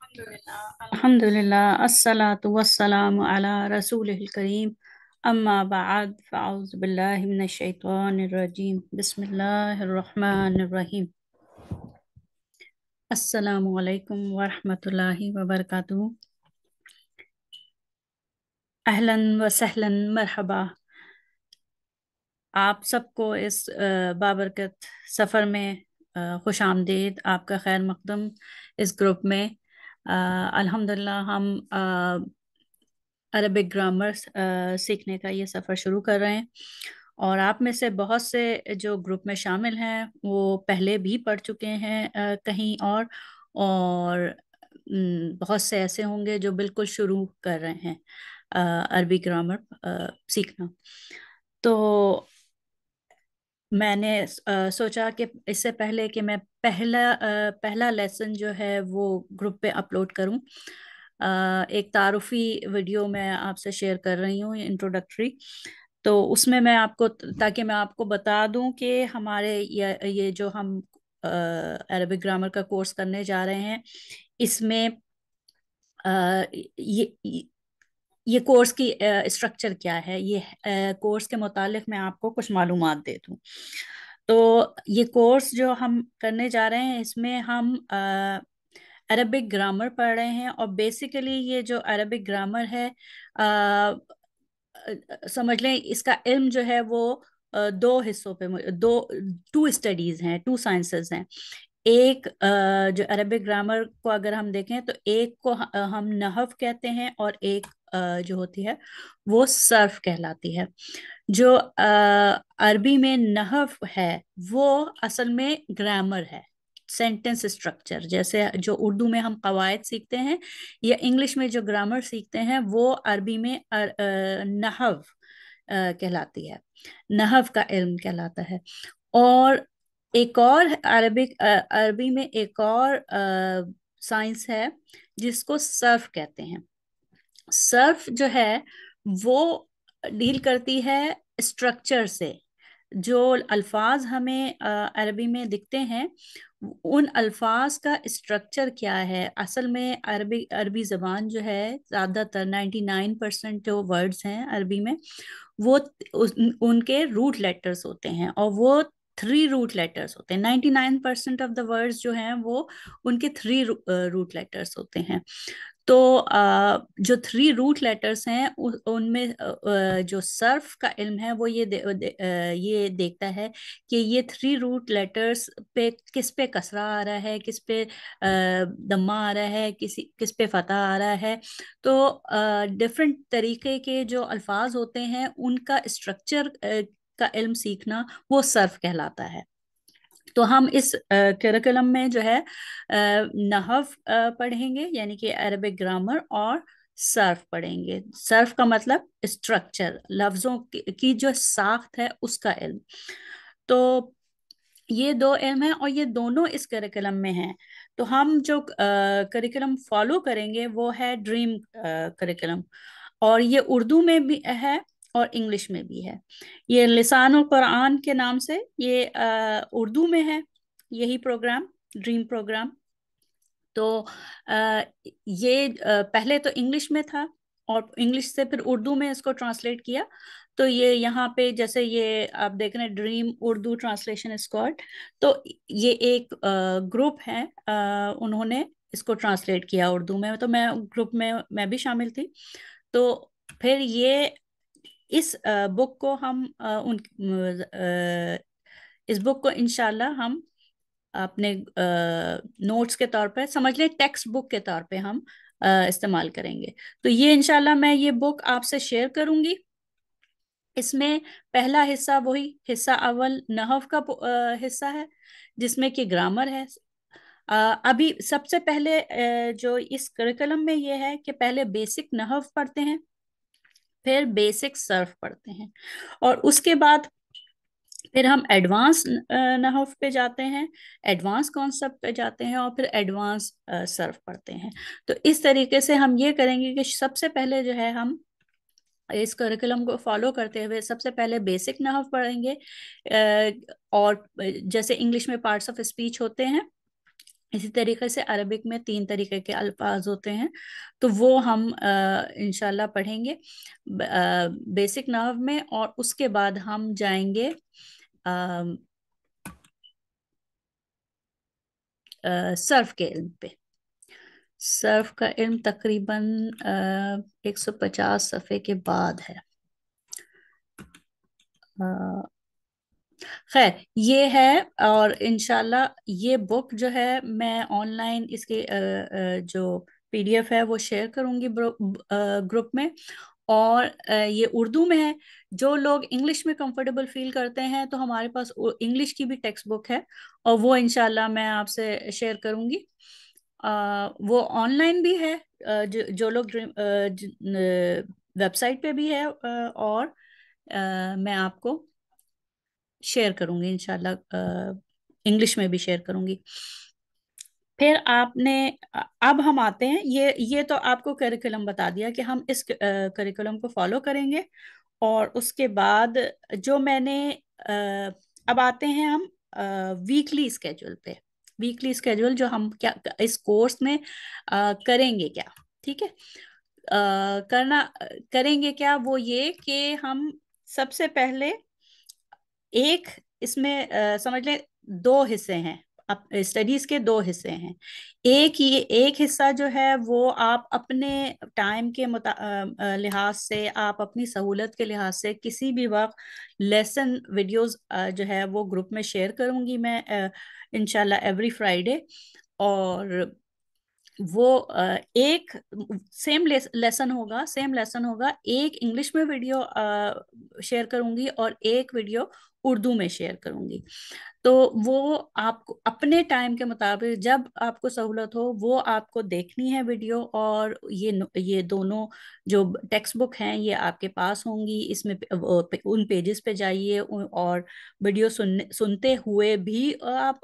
अल्हम्दुलिल्लाह अस्सलातु वस्सलामु अला रसूलिल करीम अम्मा बाद फ़अऊज़ु बिल्लाहि मिनश शैतानिर रजीम बिस्मिल्लाहिर रहमानिर रहीम अस्सलामु अलैकुम व रहमतुल्लाहि व बरकातुहू। अहलन व सहलन मरहबा। आप सबको इस बाबरकत सफ़र में खुश आमदीद, आपका खैर मकदम इस ग्रुप में। अल्हम्दुलिल्लाह हम अरबिक ग्रामर सीखने का ये सफ़र शुरू कर रहे हैं, और आप में से बहुत से जो ग्रुप में शामिल हैं वो पहले भी पढ़ चुके हैं कहीं और बहुत से ऐसे होंगे जो बिल्कुल शुरू कर रहे हैं अरबी ग्रामर सीखना। तो मैंने सोचा कि इससे पहले कि मैं पहला लेसन जो है वो ग्रुप पे अपलोड करूं, एक तारुफी वीडियो मैं आपसे शेयर कर रही हूँ, इंट्रोडक्टरी। तो उसमें मैं आपको, ताकि मैं आपको बता दूं कि हमारे ये जो हम अरबिक ग्रामर का कोर्स करने जा रहे हैं, इसमें ये ये कोर्स की स्ट्रक्चर क्या है, ये कोर्स के मुतालिक मैं आपको कुछ मालूमात दे दूं। तो ये कोर्स जो हम करने जा रहे हैं, इसमें हम अरबिक ग्रामर पढ़ रहे हैं, और बेसिकली ये जो अरबिक ग्रामर है, समझ लें इसका इल्म जो है वो दो हिस्सों पे, दो टू स्टडीज हैं, टू साइंसेस हैं। एक जो अरबिक ग्रामर को अगर हम देखें तो एक को हम नहव कहते हैं, और एक जो होती है वो सर्फ कहलाती है। जो अरबी में नहव है वो असल में ग्रामर है, सेंटेंस स्ट्रक्चर। जैसे जो उर्दू में हम कवायद सीखते हैं या इंग्लिश में जो ग्रामर सीखते हैं, वो अरबी में नहव कहलाती है, नहव का इल्म कहलाता है। और एक और अरबी में एक और साइंस है जिसको सर्फ कहते हैं। सर्फ जो है वो डील करती है स्ट्रक्चर से। जो अल्फाज हमें अरबी में दिखते हैं, उन अल्फाज का स्ट्रक्चर क्या है। असल में अरबी ज़बान जो है, ज़्यादातर 99% जो वर्ड्स हैं अरबी में, वो उनके रूट लेटर्स होते हैं, और वो थ्री रूट लेटर्स होते हैं। 99% ऑफ द वर्ड्स जो हैं वो उनके थ्री रूट लेटर्स होते हैं। तो जो थ्री रूट लेटर्स हैं उनमें जो सर्फ का इल्म है वो ये देखता है कि ये थ्री रूट लेटर्स पे किस पे कसरा आ रहा है, किस पे दम्मा आ रहा है, किस पे फतह आ रहा है। तो डिफरेंट तरीके के जो अल्फाज होते हैं उनका स्ट्रक्चर का इल्म सीखना वो सर्फ कहलाता है। तो हम इस करिकुलम में जो है नहव पढ़ेंगे, यानी कि अरबिक ग्रामर, और सर्फ पढ़ेंगे। सर्फ का मतलब स्ट्रक्चर, लफ्जों की जो साख्त है उसका इल्म। तो ये दो इल्म है, और ये दोनों इस करिकुलम में हैं। तो हम जो करिकुलम फॉलो करेंगे वो है ड्रीम करिकुलम, और ये उर्दू में भी है और इंग्लिश में भी है। ये लिसानुल कुरान के नाम से ये उर्दू में है, यही प्रोग्राम, ड्रीम प्रोग्राम। तो ये पहले तो इंग्लिश में था, और इंग्लिश से फिर उर्दू में इसको ट्रांसलेट किया। तो ये यहाँ पे जैसे ये आप देख रहे हैं, ड्रीम उर्दू ट्रांसलेशन स्क्वाड। तो ये एक ग्रुप है, उन्होंने इसको ट्रांसलेट किया उर्दू में। तो मैं ग्रुप में मैं भी शामिल थी। तो फिर ये इस बुक को हम इस बुक को इंशाल्लाह हम अपने नोट्स के तौर पर, समझ लें टेक्स्ट बुक के तौर पे हम इस्तेमाल करेंगे। तो ये इंशाल्लाह मैं ये बुक आपसे शेयर करूंगी। इसमें पहला हिस्सा, वही हिस्सा अव्वल नहव का हिस्सा है, जिसमें कि ग्रामर है। अभी सबसे पहले जो इस करिकुलम में ये है कि पहले बेसिक नहव पढ़ते हैं, फिर बेसिक सर्फ पढ़ते हैं, और उसके बाद फिर हम एडवांस नहव पे जाते हैं, एडवांस कॉन्सेप्ट पे जाते हैं, और फिर एडवांस सर्फ पढ़ते हैं। तो इस तरीके से हम ये करेंगे कि सबसे पहले जो है हम इस करिकुलम को फॉलो करते हुए सबसे पहले बेसिक नहव पढ़ेंगे, और जैसे इंग्लिश में पार्ट्स ऑफ स्पीच होते हैं, इसी तरीके से अरबिक में 3 तरीके के अल्फाज होते हैं, तो वो हम इंशाल्लाह पढ़ेंगे बेसिक नहव में। और उसके बाद हम जाएंगे सर्फ के इल्म पे। सर्फ का इल्म तकरीबन 150 सफ़े के बाद है। अ, खैर ये है। और इंशाल्लाह ये बुक जो है मैं ऑनलाइन इसके जो पीडीएफ है वो शेयर करूंगी ग्रुप में। और ये उर्दू में है। जो लोग इंग्लिश में कंफर्टेबल फील करते हैं तो हमारे पास इंग्लिश की भी टेक्स्ट बुक है, और वो इंशाल्लाह मैं आपसे शेयर करूंगी। वो ऑनलाइन भी है, जो लोग वेबसाइट पे भी है, और मैं आपको शेयर करूंगी इंशाल्लाह, इंग्लिश में भी शेयर करूंगी। फिर आपने अब हम आते हैं, ये तो आपको करिकुलम बता दिया कि हम इस करिकुलम को फॉलो करेंगे। और उसके बाद जो मैंने अब आते हैं हम वीकली स्केड्यूल पे। वीकली स्केड्यूल जो हम क्या इस कोर्स में करेंगे क्या, ठीक है। करना करेंगे क्या, वो ये कि हम सबसे पहले एक इसमें समझ लें 2 हिस्से हैं। अब स्टडीज के 2 हिस्से हैं। एक हिस्सा जो है वो आप अपने टाइम के लिहाज से, आप अपनी सहूलत के लिहाज से किसी भी वक्त लेसन वीडियोस जो है वो ग्रुप में शेयर करूंगी मैं इंशाल्लाह एवरी फ्राइडे। और वो एक सेम लेसन होगा, एक इंग्लिश में वीडियो शेयर करूंगी और एक वीडियो उर्दू में शेयर करूंगी। तो वो आपको अपने टाइम के मुताबिक जब आपको सहूलत हो वो आपको देखनी है वीडियो। और ये दोनों जो टेक्स्ट बुक हैं ये आपके पास होंगी। इसमें उन पेजेस पे जाइए, और वीडियो सुनते हुए भी आप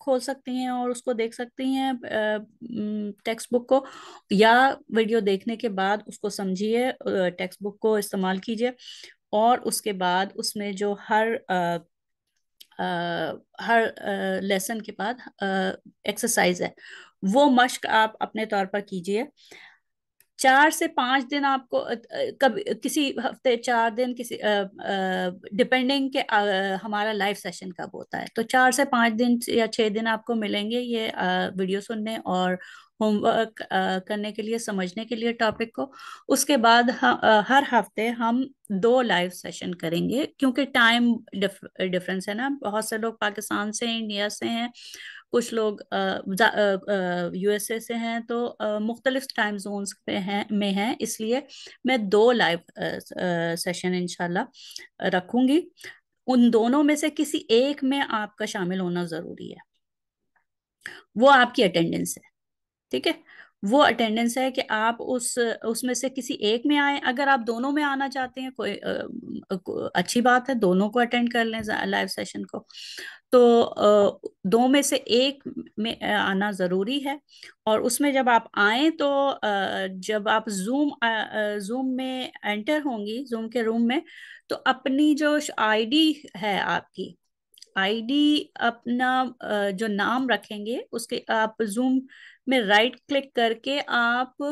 खोल सकती हैं और उसको देख सकती हैं टेक्स्ट बुक को, या वीडियो देखने के बाद उसको समझिए, टेक्स्ट बुक को इस्तेमाल कीजिए। और उसके बाद उसमें जो हर लेसन के बाद एक्सरसाइज है, वो मश्क आप अपने तौर पर कीजिए। 4 से 5 दिन आपको कभी किसी हफ्ते 4 दिन, किसी डिपेंडिंग के हमारा लाइव सेशन कब होता है, तो 4 से 5 दिन या 6 दिन आपको मिलेंगे ये वीडियो सुनने और होमवर्क करने के लिए, समझने के लिए टॉपिक को। उसके बाद हर हफ्ते हम 2 लाइव सेशन करेंगे, क्योंकि टाइम डिफरेंस है ना। बहुत से लोग पाकिस्तान से, इंडिया से हैं, कुछ लोग यूएसए से हैं, तो मुख्तलिफ टाइम जोन्स पे हैं, इसलिए मैं 2 लाइव सेशन इंशाल्लाह रखूंगी। उन दोनों में से किसी एक में आपका शामिल होना जरूरी है। वो आपकी अटेंडेंस है, ठीक है। वो अटेंडेंस है कि आप उसमें से किसी एक में आए। अगर आप दोनों में आना चाहते हैं, अच्छी बात है, दोनों को अटेंड कर लें लाइव सेशन को। तो 2 में से 1 में आना जरूरी है। और उसमें जब आप आए तो जब आप जूम में एंटर होंगी, जूम के रूम में, तो अपनी जो आईडी है, आपकी आईडी, अपना जो नाम रखेंगे उसके, आप जूम में राइट क्लिक करके आप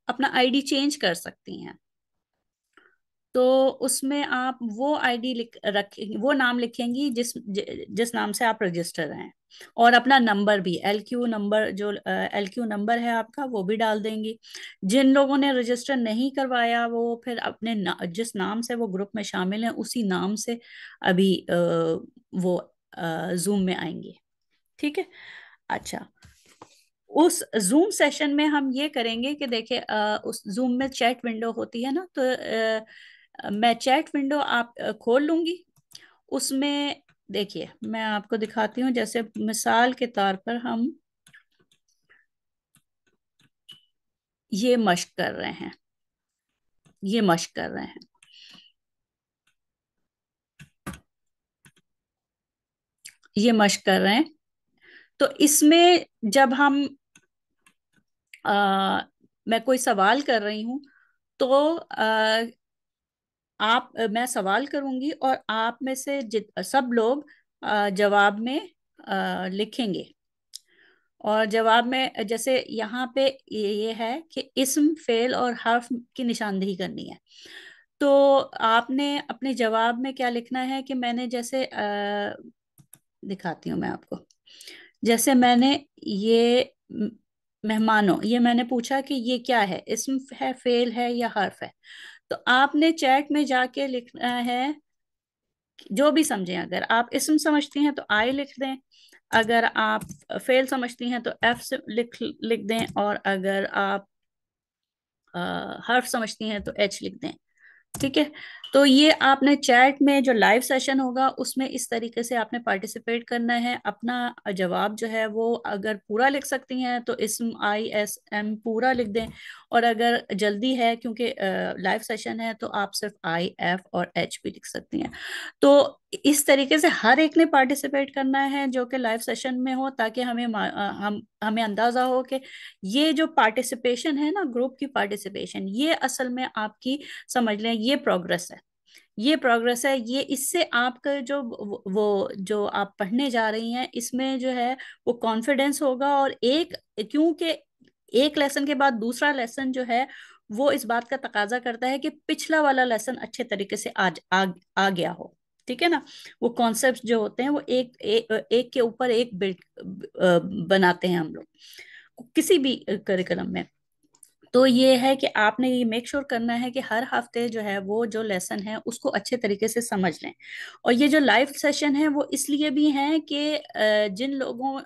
अपना आईडी चेंज कर सकती हैं। तो उसमें आप वो आईडी लिख रखेंगे, वो नाम लिखेंगी जिस नाम से आप रजिस्टर हैं। और अपना नंबर भी, एलक्यू नंबर, जो एलक्यू नंबर है आपका, वो भी डाल देंगी। जिन लोगों ने रजिस्टर नहीं करवाया वो फिर अपने जिस नाम से वो ग्रुप में शामिल हैं उसी नाम से अभी वो जूम में आएंगे, ठीक है। अच्छा, उस जूम सेशन में हम ये करेंगे कि देखिए, उस जूम में चैट विंडो होती है ना, तो मैं चैट विंडो आप खोल लूंगी। उसमें देखिए मैं आपको दिखाती हूँ, जैसे मिसाल के तौर पर हम ये मश्क कर रहे हैं, ये मश्क कर रहे हैं, ये मश्क कर रहे हैं। तो इसमें जब हम मैं कोई सवाल कर रही हूँ, तो मैं सवाल करूंगी और आप में से सब लोग जवाब में लिखेंगे। اور جواب میں جیسے یہاں پہ یہ ہے کہ اسم، فعل اور حرف کی نشاندہی کرنی ہے. تو آپ نے اپنے جواب میں کیا لکھنا ہے کہ میں نے جیسے دکھاتی ہوں میں آپ کو. جیسے میں نے یہ مہمانوں، یہ میں نے پوچھا کہ یہ کیا ہے، اسم ہے، فعل ہے یا حرف ہے. تو آپ نے چیٹ میں جا کے لکھنا ہے جو بھی سمجھیں. اگر آپ اسم سمجھتی ہیں تو آئی لکھ دیں، اگر آپ فعل سمجھتی ہیں تو ایف سے لکھ دیں، اور اگر آپ حرف سمجھتی ہیں تو ایچ لکھ دیں. ٹھیک ہے. تو یہ آپ نے چیٹ میں جو لائیو سیشن ہوگا اس میں اس طریقے سے آپ نے پارٹیسپیٹ کرنا ہے. اپنا جواب جو ہے وہ اگر پورا لکھ سکتی ہیں تو اسم آئی ایس ایم پورا لکھ دیں، اور اگر جلدی ہے کیونکہ لائیو سیشن ہے تو آپ صرف آئی ایف اور ایچ بھی لکھ سکتی ہیں. تو اس طریقے سے ہر ایک نے پارٹیسپیٹ کرنا ہے جو کہ لائیو سیشن میں ہو، تاکہ ہمیں اندازہ ہو کہ یہ جو پارٹیسپیشن ہے نا، گروپ کی پارٹیسپیشن، یہ اصل میں آپ کی سمجھ لیں یہ پروگرس ہے. یہ پروگرس ہے. یہ اس سے آپ کا جو آپ پڑھنے جا رہی ہیں اس میں جو ہے وہ کانفیڈنس ہوگا. اور کیونکہ ایک لیسن کے بعد دوسرا لیسن جو ہے وہ اس بات کا تقاضا کرتا ہے کہ پچھلا والا لیسن اچھے طریقے سے آ گیا ہو. ٹھیک ہے نا. وہ کانسیپٹ جو ہوتے ہیں وہ ایک کے اوپر ایک بناتے ہیں ہم لوگ کسی بھی کریکلم میں. تو یہ ہے کہ آپ نے یہ میک شور کرنا ہے کہ ہر ہفتے جو ہے وہ جو لیسن ہے اس کو اچھے طریقے سے سمجھ لیں. اور یہ جو لائیو سیشن ہے وہ اس لیے بھی ہیں کہ جن لوگوں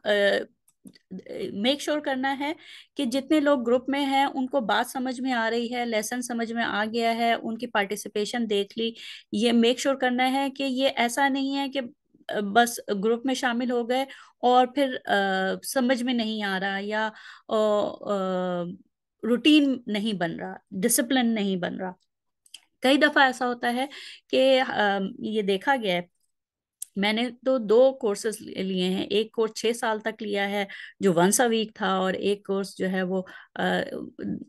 میک شور کرنا ہے کہ جتنے لوگ گروپ میں ہیں ان کو بات سمجھ میں آ رہی ہے، لیسن سمجھ میں آ گیا ہے، ان کی پارٹیسپیشن دیکھ لی. یہ میک شور کرنا ہے کہ یہ ایسا نہیں ہے کہ بس گروپ میں شامل ہو گئے اور پھر سمجھ میں نہیں آ رہا، یا روٹین نہیں بن رہا، ڈسپلن نہیں بن رہا. کئی دفعہ ایسا ہوتا ہے کہ یہ دیکھا گیا ہے. میں نے تو 2 کورسز لیے ہیں. ایک کورس 6 سال تک لیا ہے جو ونس اے ویک تھا، اور ایک کورس جو ہے وہ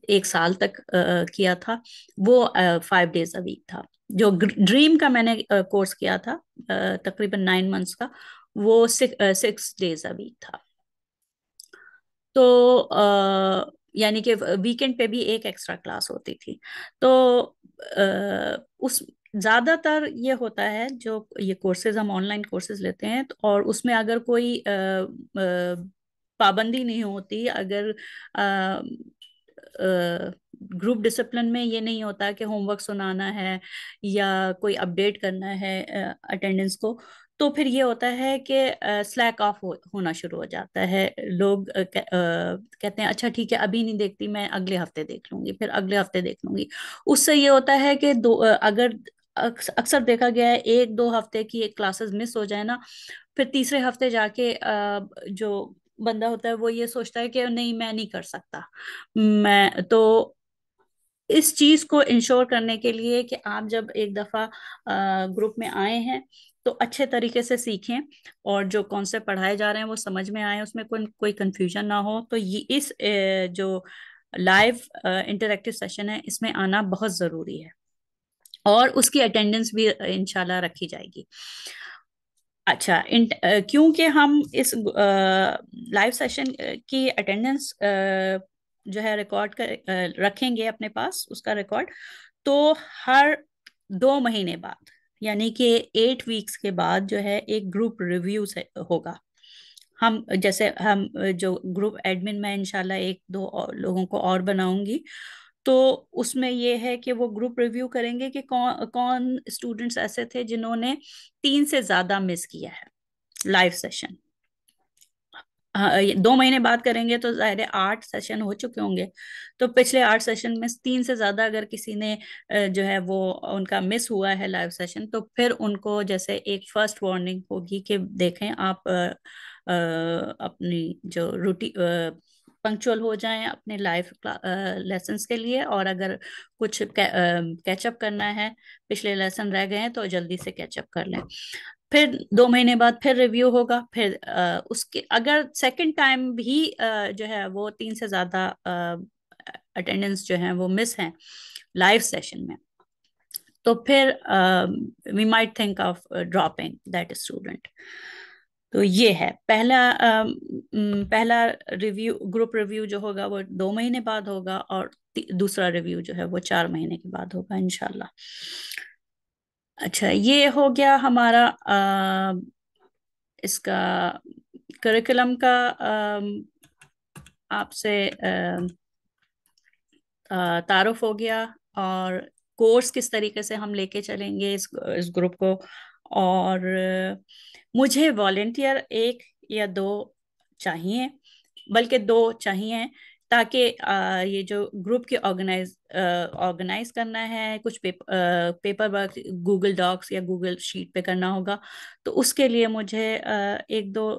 1 سال تک کیا تھا، وہ 5 days اے ویک تھا. جو ڈریم کا میں نے کورس کیا تھا تقریباً 9 months کا، وہ 6 days اے ویک تھا. تو یعنی کہ ویکینڈ پہ بھی ایک ایکسٹرا کلاس ہوتی تھی. تو اس زیادہ تر یہ ہوتا ہے جو یہ کورسز ہم آن لائن کورسز لیتے ہیں، اور اس میں اگر کوئی پابندی نہیں ہوتی، اگر گروپ ڈسپلن میں یہ نہیں ہوتا کہ ہوم ورک سنانا ہے یا کوئی اپڈیٹ کرنا ہے اٹینڈنس کو، تو پھر یہ ہوتا ہے کہ سلیک آف ہونا شروع ہو جاتا ہے. لوگ کہتے ہیں اچھا ٹھیک ہے ابھی نہیں دیکھتی، میں اگلے ہفتے دیکھ لوں گی، پھر اگلے ہفتے دیکھ لوں گی. اس سے یہ ہوتا ہے کہ اگر اکثر دیکھا گیا ہے 1-2 ہفتے کی ایک کلاسز مس ہو جائے نا، پھر تیسرے ہفتے جا کے جو بندہ ہوتا ہے وہ یہ سوچتا ہے کہ نہیں میں نہیں کر سکتا. میں تو اس چیز کو انشور کرنے کے لیے کہ آپ جب ایک دفعہ گروپ میں آئے ہیں تو اچھے طریقے سے سیکھیں، اور جو کانسیپٹ پڑھائے جا رہے ہیں وہ سمجھ میں آئے، اس میں کوئی کنفیوژن نہ ہو. تو یہ اس جو لائیو انٹریکٹیو سیشن ہے اس میں آنا بہت ضروری ہے، اور اس کی اٹینڈنس بھی انشاءاللہ رکھی جائے گی. اچھا، کیونکہ ہم اس لائیو سیشن کی اٹینڈنس جو ہے ریکارڈ رکھیں گے اپنے پاس اس کا ریکارڈ، تو ہر 2 مہینے بعد یعنی کہ 8 weeks کے بعد جو ہے ایک گروپ ریویو ہوگا. جیسے ہم جو گروپ ایڈمن میں انشاءاللہ 1-2 لوگوں کو اور بناؤں گی، تو اس میں یہ ہے کہ وہ گروپ ریویو کریں گے کہ کون اسٹوڈنٹس ایسے تھے جنہوں نے 3 سے زیادہ مس کیا ہے لائیو سیشن. 2 مہینے بعد کریں گے تو ظاہر 8 سیشن ہو چکے ہوں گے. تو پچھلے 8 سیشن میں 3 سے زیادہ اگر کسی نے جو ہے وہ ان کا مس ہوا ہے لائیو سیشن، تو پھر ان کو جیسے ایک فرسٹ وارننگ ہوگی کہ دیکھیں آپ اپنی جو پنکچوئل ہو جائیں اپنے لائیو لیسنس کے لیے، اور اگر کچھ کیچ اپ کرنا ہے، پچھلے لیسن رہ گئے ہیں تو جلدی سے کیچ اپ کر لیں. پھر 2 مہینے بعد پھر ریویو ہوگا. پھر اس کے اگر سیکنڈ ٹائم بھی جو ہے وہ 3 سے زیادہ اٹینڈنس جو ہیں وہ مس ہیں لائیو سیشن میں، تو پھر we might think of dropping that student. تو یہ ہے پہلا ریویو، گروپ ریویو جو ہوگا وہ 2 مہینے بعد ہوگا، اور دوسرا ریویو جو ہے وہ 4 مہینے کے بعد ہوگا انشاءاللہ۔ اچھا، یہ ہو گیا ہمارا اس کا کریکولم کا آپ سے تعارف ہو گیا، اور کورس کس طریقے سے ہم لے کے چلیں گے اس گروپ کو۔ اور مجھے والنٹیئر 1 یا 2 چاہیے، بلکہ 2 چاہیے، تاکہ یہ جو گروپ کی آرگنائز کرنا ہے، کچھ پیپر ورک گوگل ڈاکس یا گوگل شیٹ پہ کرنا ہوگا، تو اس کے لیے مجھے 1-2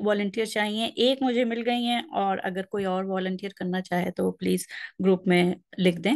والنٹیئر چاہیے۔ ایک مجھے مل گئی ہیں، اور اگر کوئی اور والنٹیئر کرنا چاہے تو پلیز گروپ میں لکھ دیں۔